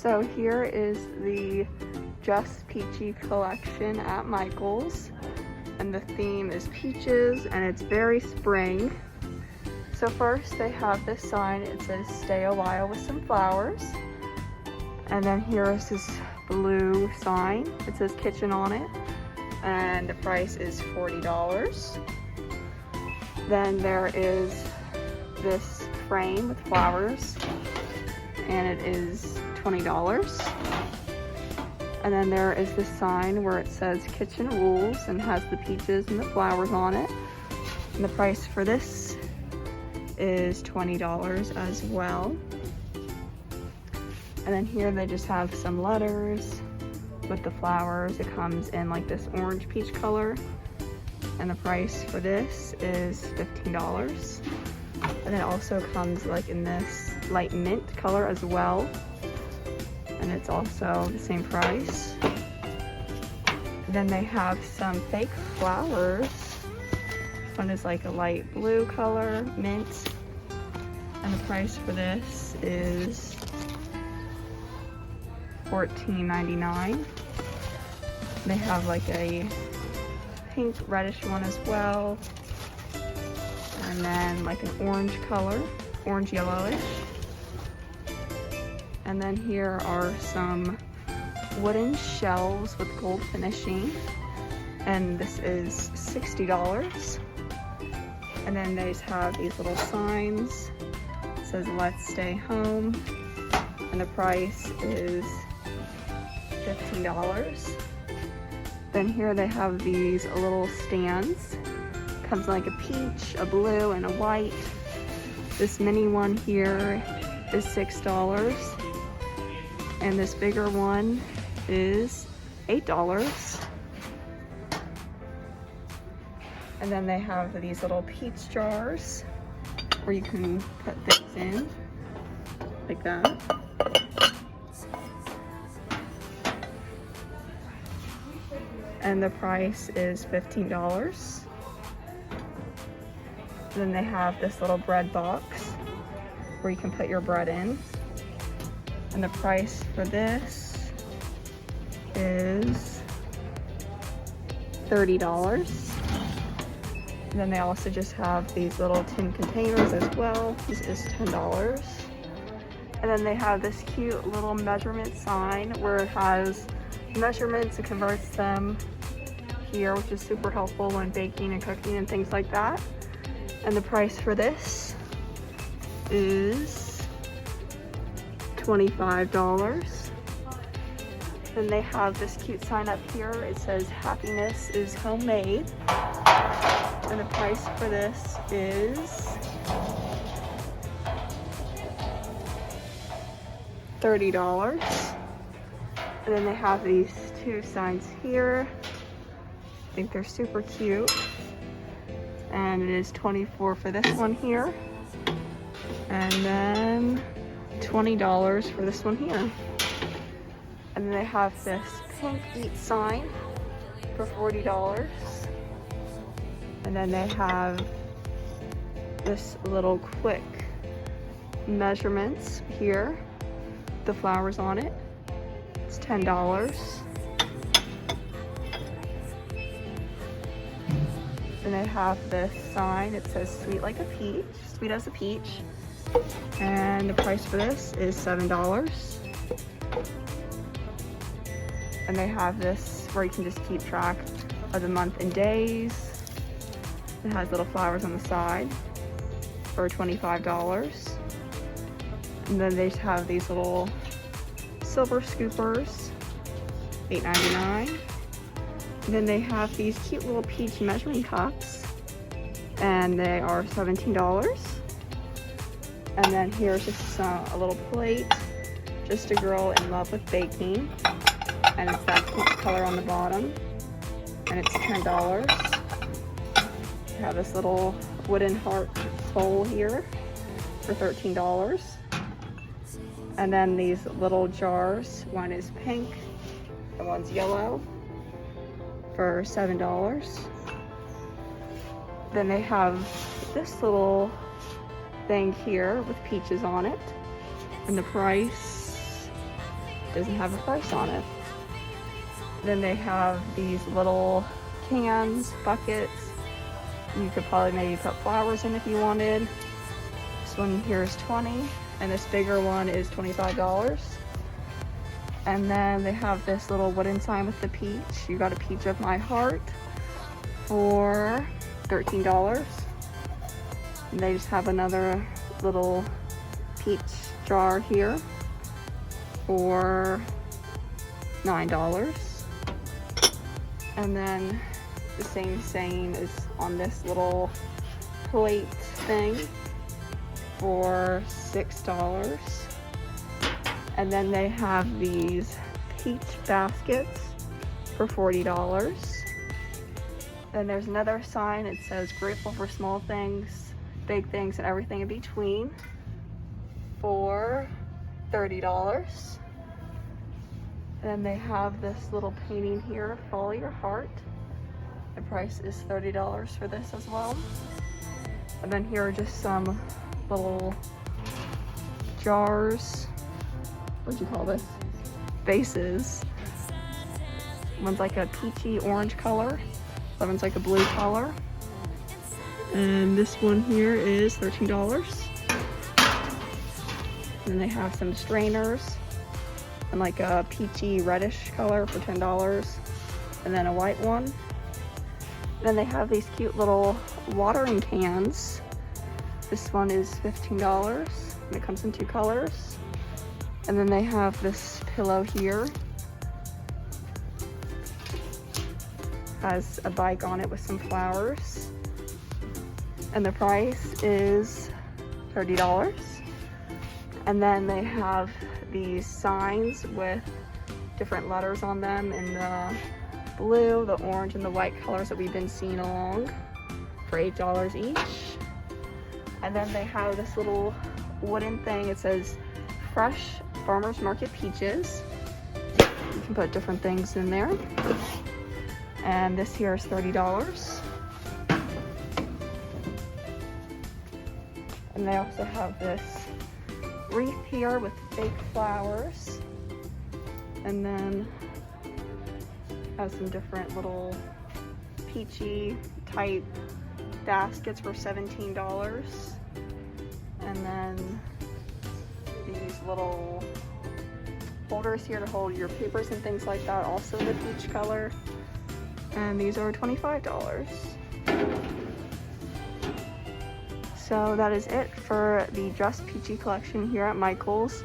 So here is the Just Peachy collection at Michael's, and the theme is peaches and it's very spring. So first they have this sign, it says stay a while with some flowers. And then here is this blue sign, it says kitchen on it, and the price is $40. Then there is this frame with flowers, and it is $20. And then there is this sign where it says kitchen rules and has the peaches and the flowers on it. And the price for this is $20 as well. And then here they just have some letters with the flowers. It comes in like this orange peach color. And the price for this is $15. And it also comes like in this light mint color as well. And it's also the same price. Then they have some fake flowers. This one is like a light blue color, mint. And the price for this is $14.99. They have like a pink reddish one as well. And then like an orange color, orange yellowish. And then here are some wooden shelves with gold finishing, and this is $60. And then they just have these little signs. It says let's stay home, and the price is $15. Then here they have these little stands. Comes like a peach, a blue, and a white. This mini one here is $6. And this bigger one is $8. And then they have these little peach jars where you can put things in, like that. And the price is $15. Then they have this little bread box where you can put your bread in. And the price for this is $30. And then they also just have these little tin containers as well. This is $10. And then they have this cute little measurement sign where it has measurements and converts them here, which is super helpful when baking and cooking and things like that. And the price for this is $25. Then they have this cute sign up here. It says happiness is homemade. And the price for this is $30. And then they have these two signs here. I think they're super cute. And it is $24 for this one here. And then $20 for this one here. And then they have this pink eat sign for $40. And then they have this little quick measurements here, the flowers on it. It's $10. And they have this sign, it says sweet like a peach, sweet as a peach. And the price for this is $7. And they have this where you can just keep track of the month and days. It has little flowers on the side for $25. And then they just have these little silver scoopers, $8.99. And then they have these cute little peach measuring cups, and they are $17. And then here's just a little plate, just a girl in love with baking. And it's that peach color on the bottom, and it's $10. You have this little wooden heart bowl here for $13. And then these little jars, one is pink and one's yellow, for $7. Then they have this little thing here with peaches on it, and the price doesn't have a price on it. Then they have these little cans, buckets. You could probably maybe put flowers in if you wanted. This one here is $20, and this bigger one is $25. And then they have this little wooden sign with the peach. You got a peach of my heart for $13. And they just have another little peach jar here for $9. And then the same saying is on this little plate thing for $6. And then they have these peach baskets for $40. Then there's another sign. It says grateful for small things, big things, and everything in between for $30. And then they have this little painting here, Follow Your Heart. The price is $30 for this as well. And then here are just some little jars. What'd you call this? Vases. One's like a peachy orange color. That one's like a blue color. And this one here is $13. And they have some strainers and like a peachy reddish color for $10. And then a white one. Then they have these cute little watering cans. This one is $15 and it comes in 2 colors. And then they have this pillow here. Has a bike on it with some flowers. And the price is $30. And then they have these signs with different letters on them in the blue, the orange, and the white colors that we've been seeing along for $8 each. And then they have this little wooden thing. It says Fresh Farmers Market Peaches. You can put different things in there. And this here is $30. And they also have this wreath here with fake flowers. And then has some different little peachy type baskets for $17. And then these little holders here to hold your papers and things like that, also the peach color. And these are $25. So that is it for the Just Peachy collection here at Michael's.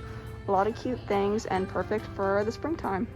A lot of cute things and perfect for the springtime.